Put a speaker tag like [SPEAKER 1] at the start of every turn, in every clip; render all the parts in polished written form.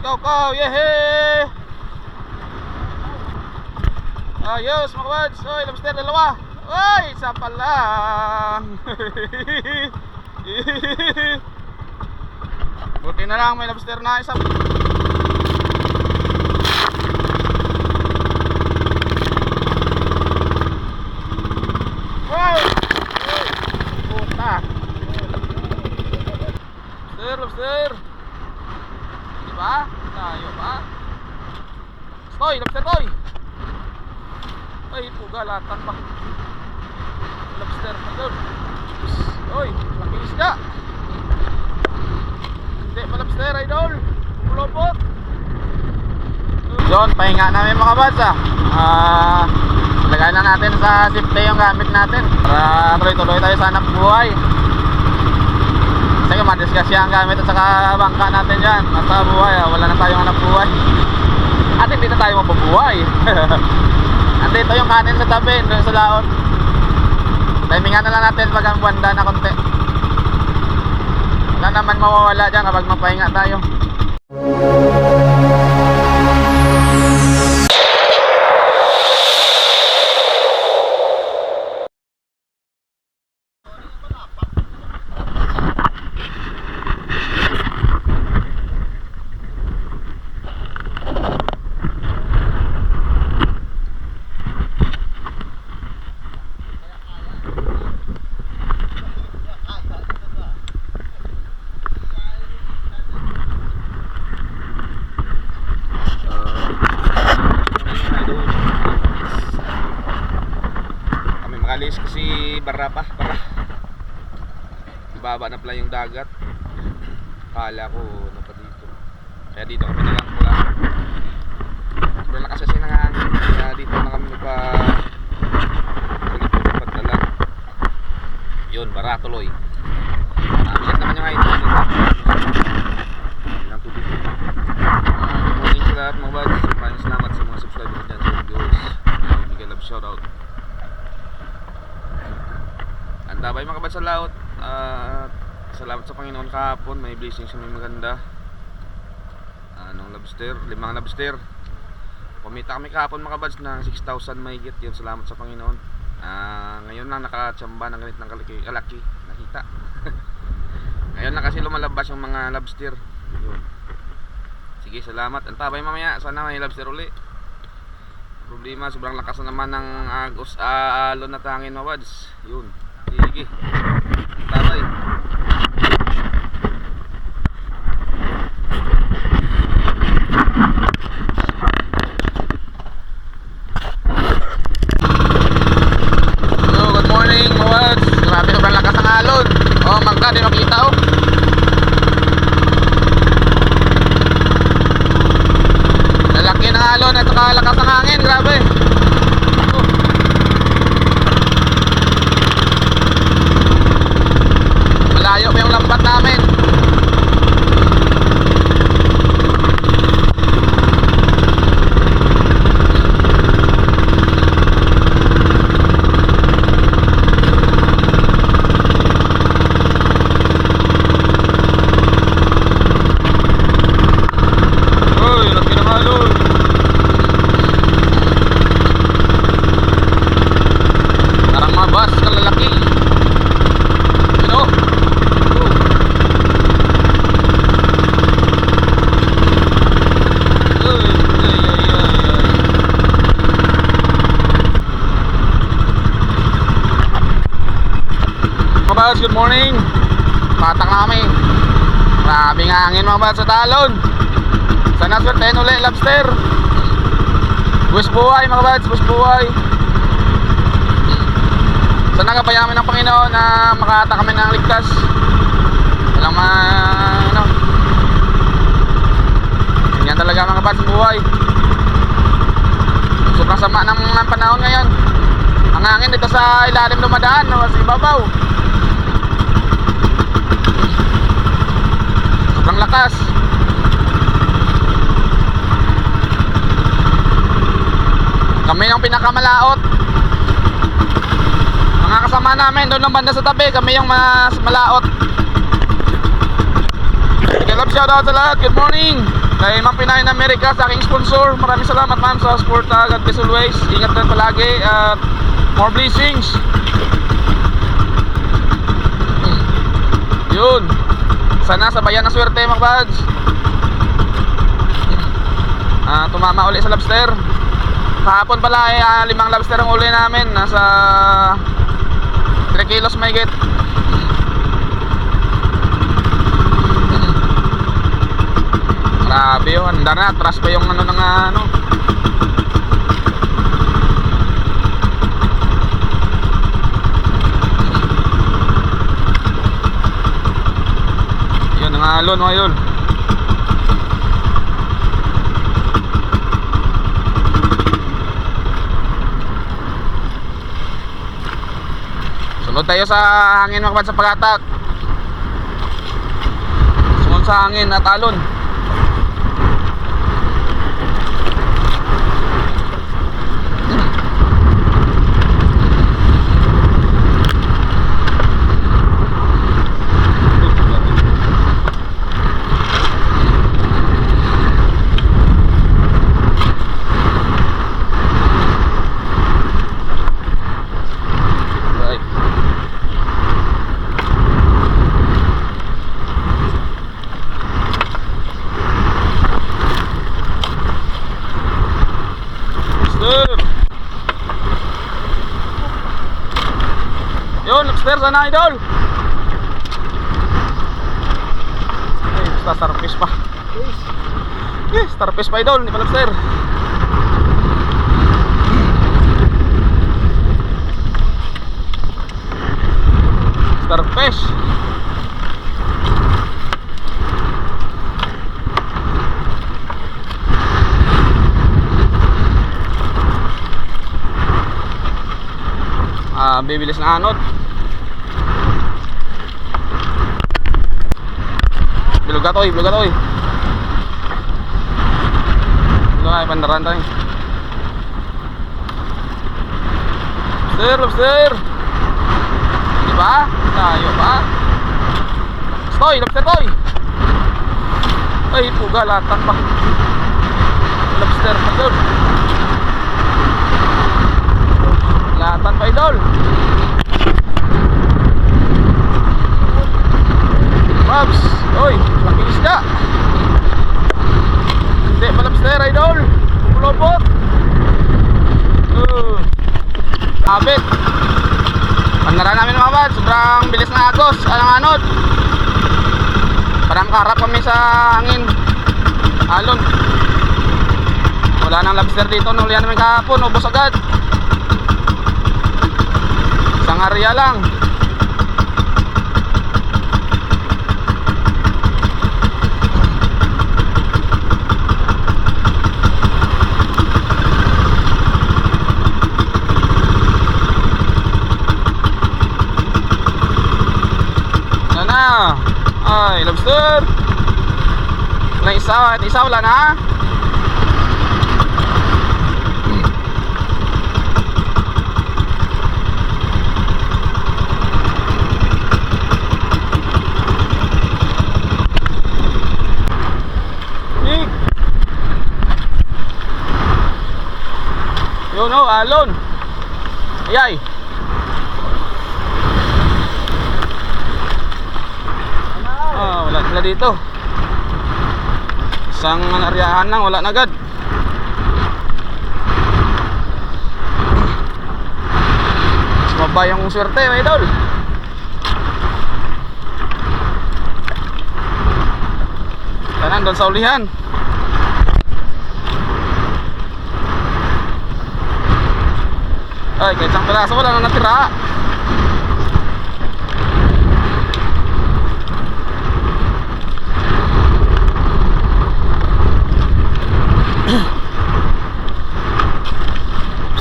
[SPEAKER 1] Loko, yehe! Ayos mga kabads. Oy, lobster dalawa. Oy, isa pa lang. Buti na lang may lobster na isa. Wow! Puta. Lobster. Diba? Tayo ba? Toy, lobster toy. Ay, pugalatan pa. Lobster pa doon. Oy, laki isda. Hindi pa lobster, idol. Pulopot. Yun, pahinga namin mga basa. Lagay na natin sa safety yung gamit natin para tuloy-tuloy tayo sa hanap buhay. Kasi madiscuss ang gamit at saka bangka natin dyan. Nasa buhay, wala na tayong hanap buhay. At hindi na tayo mapabuhay. Andito yung kanin sa tabi, doon sa laot. Timingan na lang natin pag ang banda na konti. Wala naman mawawala dyan kapag mapahinga tayo. Alis kasi bara ibaba na pala yung dagat. Kala ko ano pa dito, kaya dito kami na lang pula. Sobrang lakas kasi ng hangin, kaya dito na kami nagpadala. Yun, bara tuloy. Bilis naman yung height ilang tubig. Good morning sa lahat mga buds. Maraming salamat sa mga subscribers dyan sa videos. Bigyan love shoutout. Antabay mga kabad sa laot. Salamat sa Panginoon kahapon. May blessings na may maganda. Anong lobster? 5 lobster. Kumita kami kahapon mga kabads ng 6,000 mahigit. Yun, salamat sa Panginoon. Ngayon lang nakatsamba ng ganit ng kalaki. Nakita. Ngayon lang kasi lumalabas yung mga lobster. Yun. Sige, salamat. Antabay mamaya. Sana may lobster uli. Problema, sobrang lakas na naman ng alon at hangin mga kabads. Yun. Sige. Tatay. Hello, good morning mga wads. Grabe, sobrang lakas ng alon. Oh, mangka, di makita oh. Lalaki ng alon at saka lakas ng hangin, grabe. Malayo pa yung lambat namin. Uy, laki ng alon. Parang mabas kalalaki. Ano? Good morning. Patak na kami. Grabing hangin mga bad sa talon. Sana swertein ulit lobster. Buwis buhay mga bad, buwis buhay. Sana kapayamin ng Panginoon na makata kami ng ligtas. Walang ganyan talaga mga bad sa buhay. Sobrang sama ng panahon ngayon. Ang hangin dito sa ilalim dumadaan, no, sa ibabaw. Sobrang lakas. Kami yung pinakamalaot. Mga kasama namin doon lang banda sa tabi, kami yung mas malaot. Love shoutout sa lahat. Good morning. Kay Ma'am Pinay na America sa aking sponsor. Maraming salamat ma'am sa support. God bless always. Ingat din palagi at more blessings. Yun. Sana sabayan ng swerte mga buds. Tumama uli sa lobster. Kahapon pala ay 5 lobster ang uli namin. Nasa 3 kilos may get. Grabe yun, handa na, atras pa yung ano ng ano. Yun, ang alon mga idol. Sunod tayo sa hangin mga kapatid sa pag-atak. Sunod sa hangin at alon. Yun, lobster sana idol. Ay, basta starfish pa. Yes, starfish pa idol, hindi pa lobster. Starfish. Bibilis na anod. Bilog ka toy, bilog ka toy. Ito ay pandaran tayo. Lobster, lobster. Diba? Tayo pa. Toy, lobster toy. Ay, puga, latan pa. Lobster pa doon. Latan pa idol. Babs, oy, laki isda. Hindi pa lobster idol. Pulobot. Abit. Panara namin mga bad, sobrang bilis na agos. Anong anod. Parang karap kami sa hangin. Alon. Wala nang lobster dito. Nulihan namin kahapon, ubos agad. Isang area lang. Sana. Ay, lobster. Wala isa, at isa wala na. Yun o, alon. Ayay. Wala sila dito. Isang naryahan lang, wala na agad. Sumaba yung swerte, may idol. Kanan doon sa ulihan. Ay, kahit isang piraso wala na natira.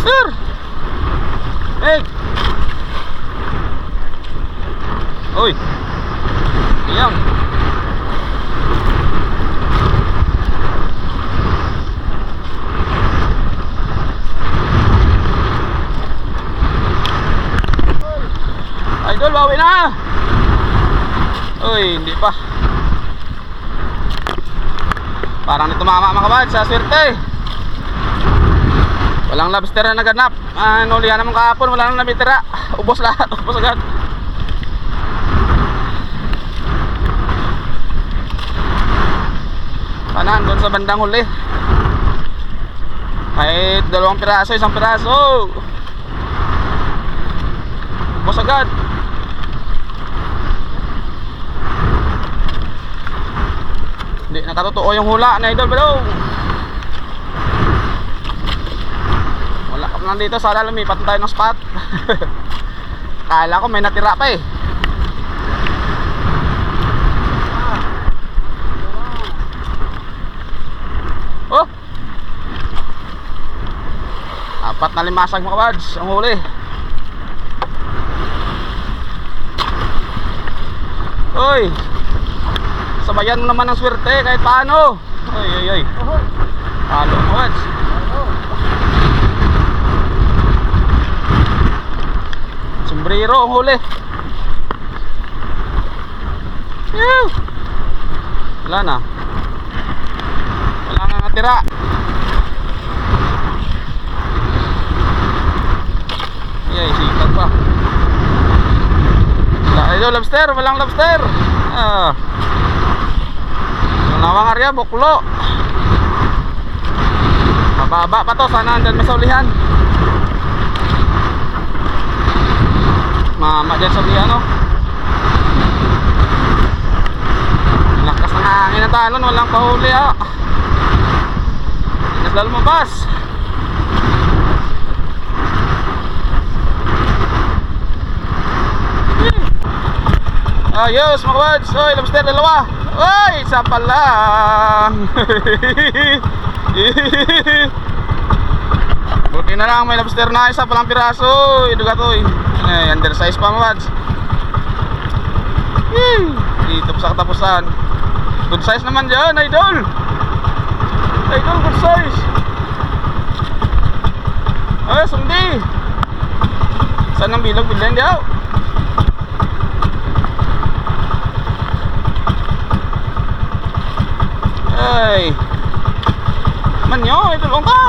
[SPEAKER 1] Sir! Hey! Uy! Iyam! Idol, bawi na. Uy, hindi pa. Parang di tumama mga kabads sa swerte. Walang lobster na naganap. Nulihan naman kahapon, wala nang namitira. Ubos lahat, ubos agad. Kanan, doon sa bandang huli. Kahit 2 piraso, 1 piraso. Ubos agad. Hindi nakatotoo yung hula na idol bro. Wala ka lang dito, sana lumipat tayo ng spot. Kala ko may natira pa eh. Oh, 4 na limasag mga kabads ang huli. Uy, sabayan mo naman ng swerte kahit paano. Ay. Halo mga kabads. Sombrero ang huli. Wala na. Wala nga natira. Ay, sikat pa. Wala lobster, walang lobster. Nawang area, buklo. Mababa pa to, sana andyan may saulihan. Mama dyan sa ulihan, no? Lakas ng hangin na talon, walang pahuli, ha? Hindi na lumabas. Ayos mga kabads. Oy, lobster 2. Oy, isa pa lang. Buti na lang may lobster na isa pa lang piraso. Iduga to eh. Ay, undersize pa mga kabads. Dito pa sa katapusan. Good size naman dyan, idol. Idol, good size. Ay, sundi. Saan ang bilog bilhin diyaw? Ay, manyo, itulong ka.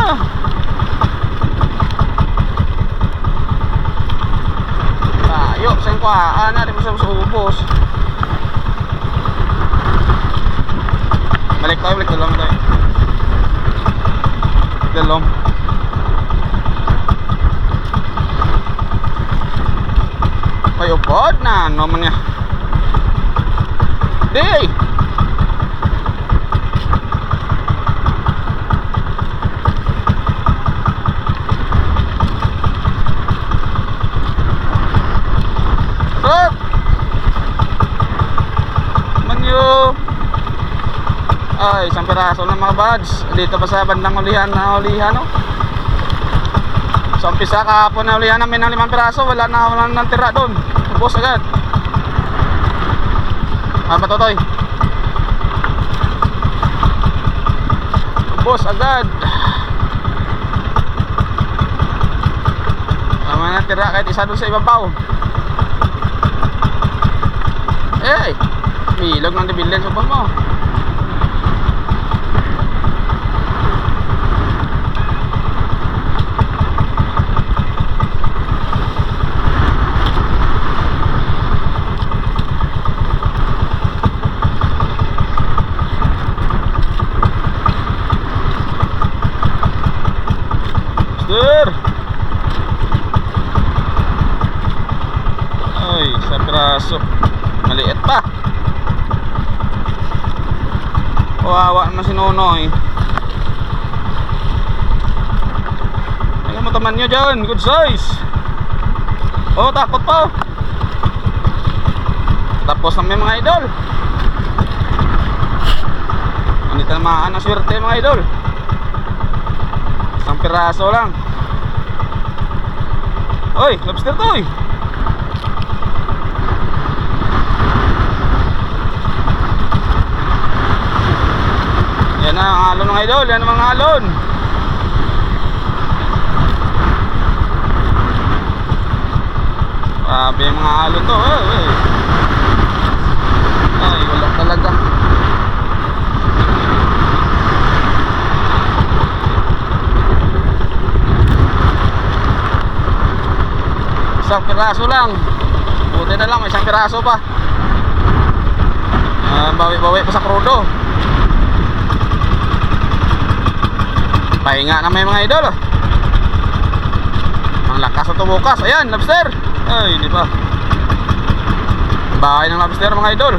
[SPEAKER 1] Tayo, saan ko natin mo sa ubos. Balik dalawang tayo. Dalawang. Ay, upod na, ano man niya. Day! Ay, 1 piraso lang mga buds. Dito pa sa bandang ulihan na ulihan, no? Sa umpisa kahapon na ulihan namin ng 5 piraso. Wala nang tira doon. Ubos agad. Patotoy. Ubos agad. Wala nang tira kahit isa doon sa ibabaw. Eh, bilog ng dibilin sa mo. Ay, 1 piraso. Maliit pa. Kawawa naman si Nonoy. Ayan mo taman nyo dyan. Good size. Oh, takot pa. Tapos na may mga idol. Hindi tamaan ang swerte mga idol. 1 piraso lang. Oy, lobster to eh. Yan na ang alon ng idol. Yan ang mga alon. Grabe yung mga alon to. Ay, wala talaga. Isang piraso lang. Buti na lang, may isang piraso pa. Bawi-bawi pa sa krudo. Pahinga na may mga idol. Ang lakas na tumukas. Ayan, lobster. Ay, hindi pa. Bahay ng lobster mga idol.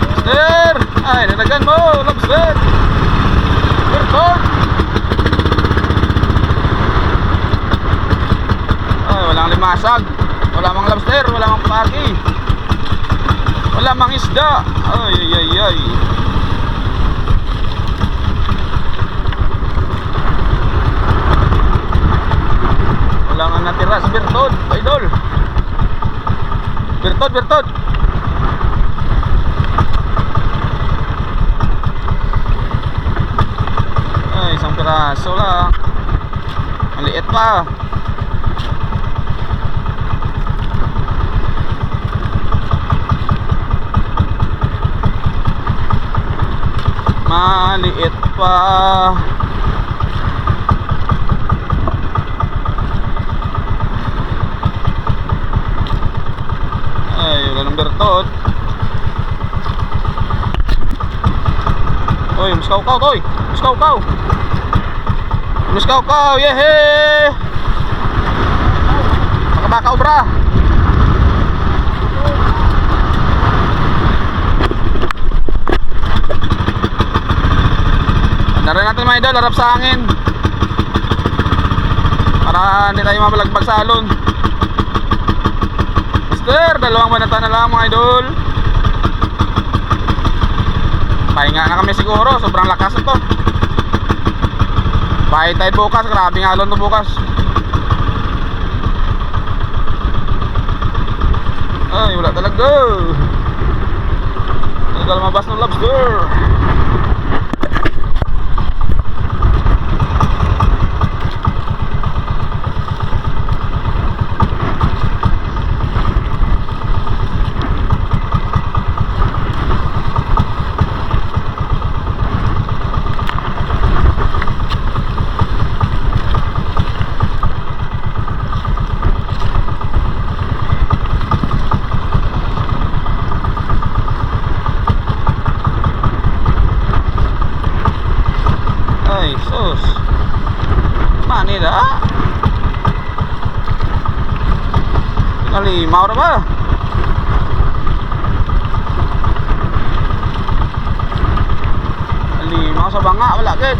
[SPEAKER 1] Lobster! Ay, nanagan mo, lobster! Berton! Ay, walang limasag. Wala mang lobster, wala mang pagi. Wala mang isda. Ay, ay, ay, ay. Wala nga natira si Berton, idol. Berton, Berton. Ay, isang piraso lang. Maliit pa. Maliit pa. Ay, wala ng Bertot. Oy, muskaw-kaw, toy. Muskaw-kaw. Muskaw-kaw, yehe. Makabakaw, bra. Narin natin mga idol, harap sa hangin para hindi tayo mabalagbag sa alon. Mister, dalawang banata na lang mga idol. Pahinga na kami siguro, sobrang lakas ito. Bahay tayo bukas, grabing alon to bukas. Ay, wala talaga. Hindi ka lumabas ng lobster. Sus, manila nalimaw na ba? Nalimaw sa banga, wala agad.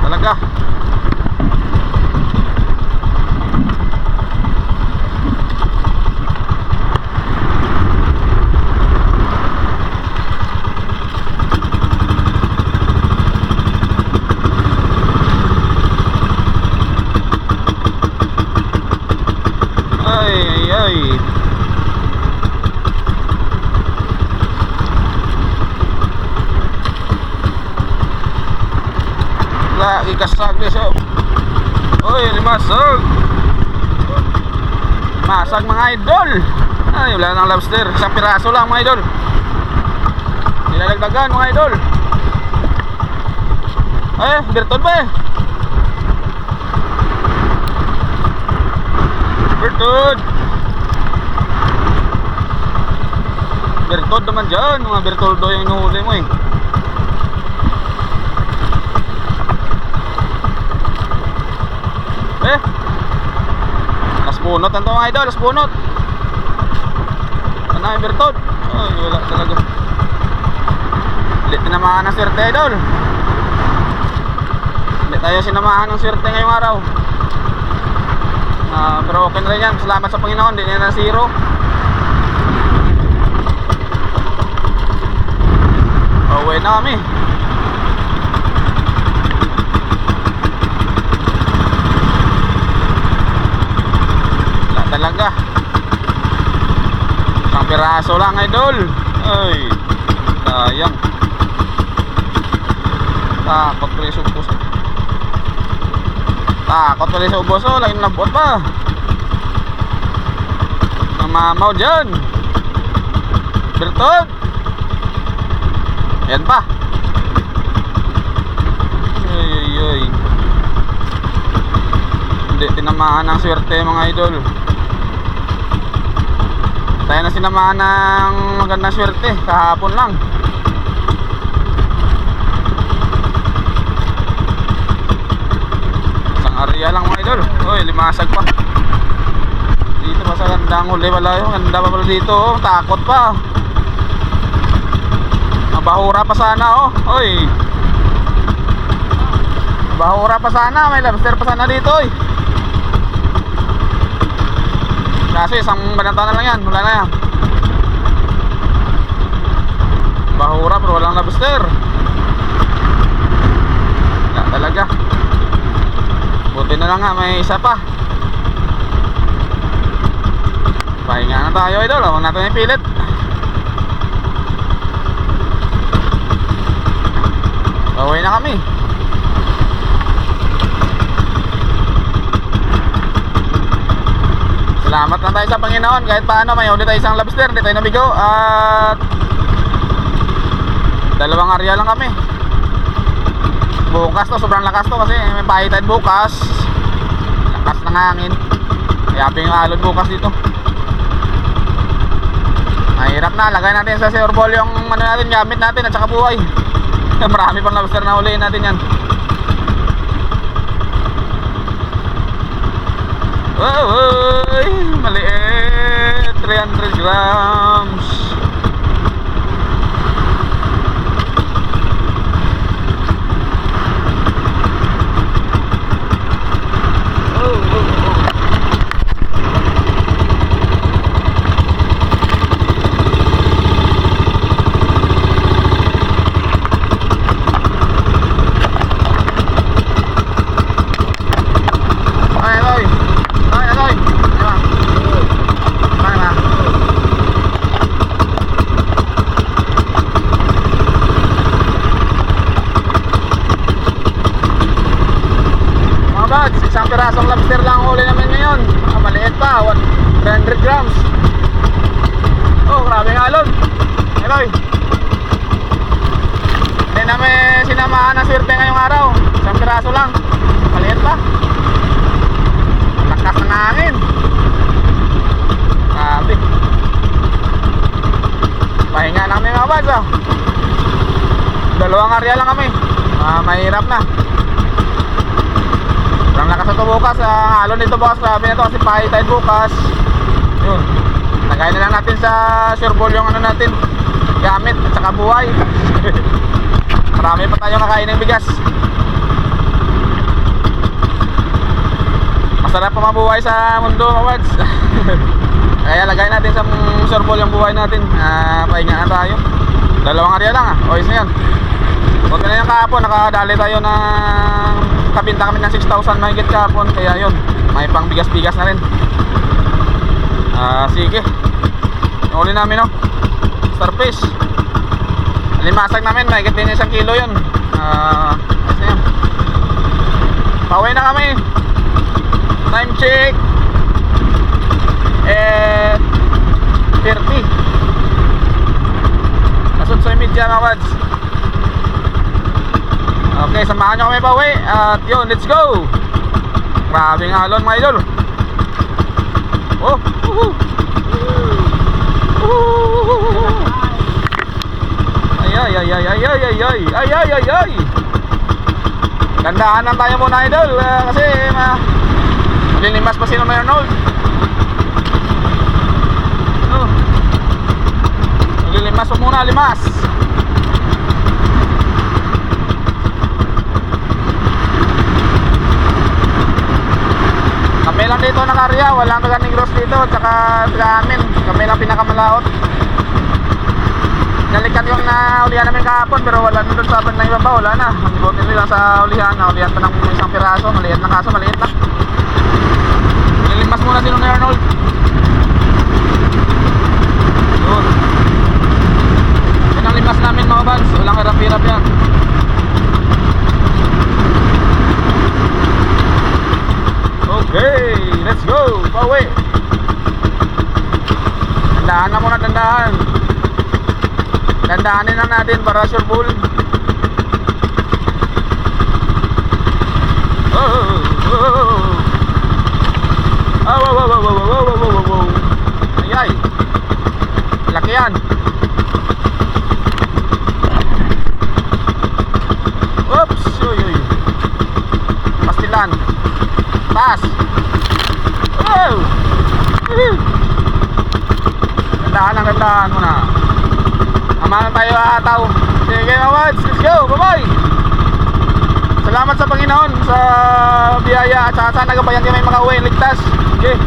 [SPEAKER 1] Talaga. Ay. Lagi kasag ni so. Oy, limasag. Masag mga idol. Ay, wala nang lobster. Isang piraso lang mga idol. Nilalagdagan mga idol. Ay, Berton ba eh? Berton. Bertod naman dyan, mga Bertoldo yung inuhuli mo eh. Las punot ang to mga idol, las punot. Ano yung Bertod? Ay, wala talaga. Ulit na naman ang swerte idol. Ulit tayo sinamahan ng swerte ngayong araw. Pero okay na rin yan, salamat sa Panginoon, hindi na zero. Uwi na kami. Wala talaga. Isang piraso lang idol. Ay, sayang. Takot pala yung subos. Takot pala yung subos. Oh, laging nabot pa. Namamaw dyan. Bertod. Yan pa. Ay, ay, ay. Hindi tinamaan ng swerte mga idol. Tayo na sinamaan ng magandang swerte kahapon lang. Isang area lang mga idol. Uy, limasag pa. Dito pa sa gandang huli wala yun. Ganda pa pala dito oh. Takot pa. Mabahura pa sana oh. Uy, mabahura pa sana. May lobster pa sana dito oy. Kaso isang banata na lang yan. Wala na yan. Bahura pero walang lobster. Wala talaga. Buti na lang nga may isa pa. Pahinga na tayo idol. Huwag natin ipilit. Pauwi na kami. Salamat lang tayo sa Panginoon. Kahit paano may huli tayo isang lobster. Hindi tayo nabigo. At dalawang area lang kami. Bukas to, sobrang lakas to kasi may pahitan bukas. Lakas ng hangin. Kaya yung alon bukas dito. Mahirap na, lagay natin sa surbol yung ano natin, gamit natin at saka buhay. Marami pang lobster na huliin natin yan. Wow, maliit, 300 grams. Isang pirasong lobster lang ang huli namin ngayon. Maliit pa, 300 grams. Oh, grabe nga alon. Eloy, hindi namin sinamaan ng swerte ngayong araw. Isang piraso lang. Maliit pa. Lakas ng hangin. Grabe. Pahinga lang kami mga bads oh. Dalawang area lang kami. Mahirap na. Ang lakas na ito bukas, alon dito bukas, grabe na ito kasi pahitain bukas. Yun, lagay na lang natin sa sureball yung ano natin, gamit at saka buhay. Marami pa tayong kakain ng bigas. Masarap pa mabuhay sa mundo mga wads. Kaya lagay natin sa sureball yung buhay natin. Pahinga na tayo. Dalawang area lang oyos na yan. Huwag na yung kahapon, nakadali tayo ng kabinta kami ng 6,000 mahigit kahapon. Kaya yun, may pang bigas-bigas na rin. Sige, yung uli namin no, starfish. Limasag namin, mahigit din 1 kilo yun. Ayos na yun. Pauwi na kami. Time check 30. Nasutsoy media mga wads. Okay, samahan nyo kami pa uwi. At yun, let's go. Grabing alon mga idol. Oh, ay ay ay ay ay ay ay ay ay ay ay ay. Gandaanan tayo muna idol kasi malilimas pa si Arnold. Malilimas pa muna, limas. Kami lang dito nakarya, walang taga Negros dito, tsaka taga amin. Kami lang pinakamalaot. Nalikan yung naulihan namin kahapon, pero wala na doon sa bandang ibaba, wala na. Ang buti nila sa ulihan, naulihan pa ng isang piraso, maliit na kaso, maliit na. Nilimas muna si Arnold. Dandahan na muna, dandahan. Dandahanin lang natin para sure full. Ayay, laki yan. Oops, uy. Pastilan. Taas. Wow. Gandahan mo na. Amahan tayo ataw. Sige mawads, let's go, bye bye. Salamat sa Panginoon sa biyaya at sana gabayan kayo may makauwi ligtas. Okay.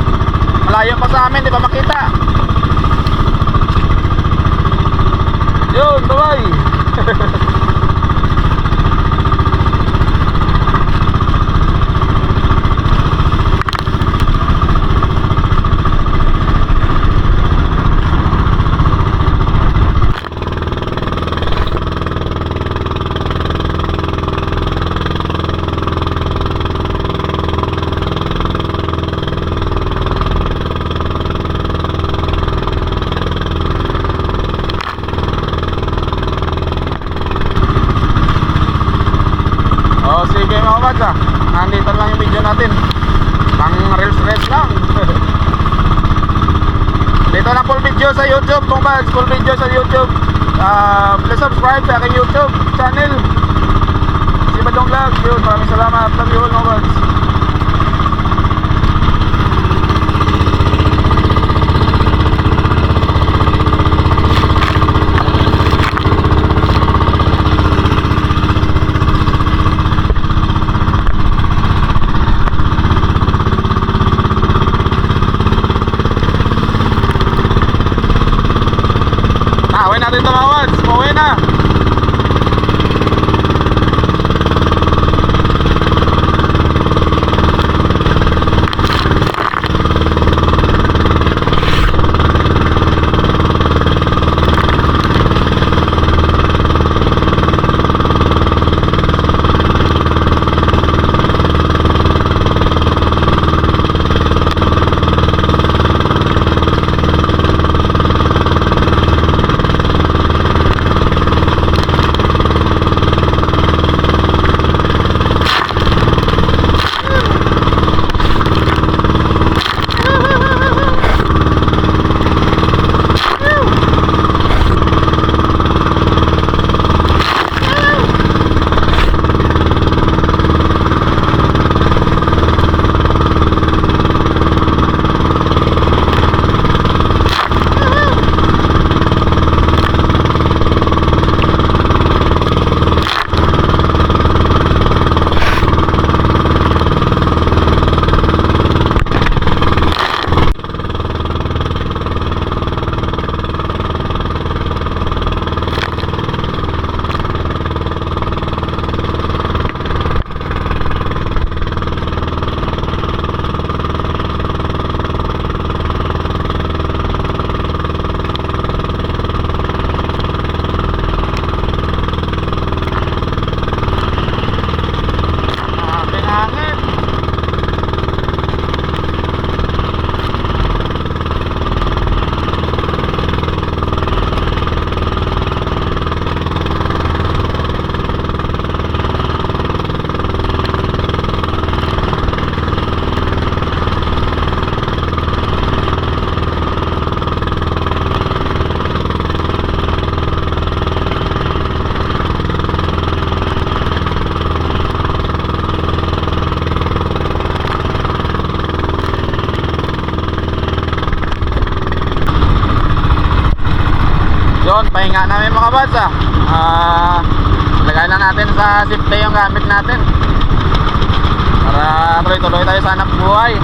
[SPEAKER 1] Malayo pa sa amin, di pa makita. Yun, bye bye. Sige mga kabads, nandito lang yung video natin. Pang reels lang. Dito na full video sa YouTube mga kabads. Full video sa YouTube. Please subscribe sa aking YouTube channel, si Badong Vlog. Yun, maraming salamat. Love you all mga kabads. Away natin ito mga kabads, umuwi na. Yun, pahinga namin mga kabads. Lagay lang natin sa safety yung gamit natin para tuloy-tuloy tayo sa hanap buhay.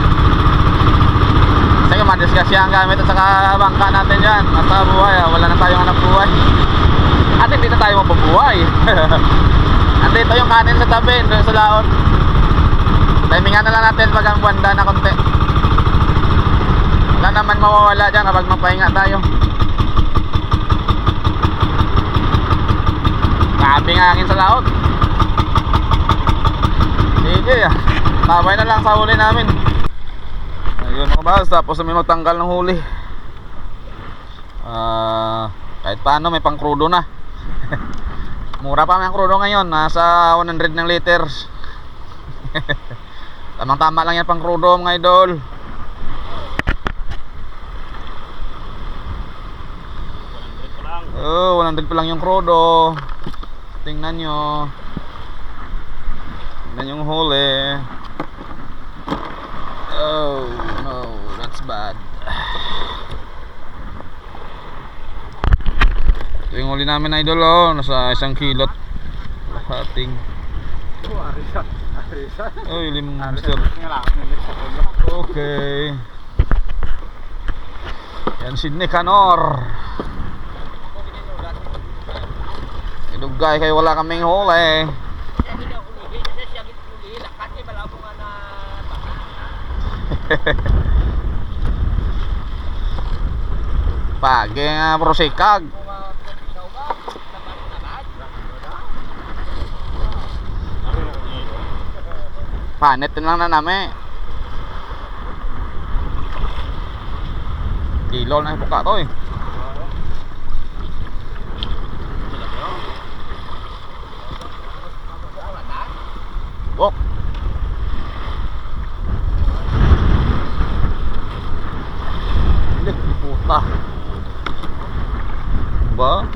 [SPEAKER 1] Kasi madiscuss ang gamit at saka bangka natin dyan at sa buhay, wala na tayong hanap buhay at hindi na tayo mabubuhay. Andito yung kanin sa tabi, doon sa laot. Timingan na lang natin pag ang buwanda na konti. Wala naman mawawala dyan kapag magpahinga tayo. Grabe nga hangin sa laot. Sige, tabay na lang sa huli namin. Ayun mga boss, tapos namin magtanggal ng huli.
[SPEAKER 2] Kahit paano may pang crudo na. Mura pa may crudo ngayon, nasa 100 ng liters. Tamang tama lang yan pang crudo mga idol. Oh, 100 pa lang yung crudo. Tingnan nyo. Tingnan yung huli. Oh no, that's bad. Ito yung huli namin idol, oh. Nasa 1 kilot hating. Oh, ilim mister. Okay. Yan si Nicanor. Idugay kayo wala kaming huli. Pagi nga prosikag. Panet lang na namin. Kilo na ipuka to eh. Oh. Puta. Ba?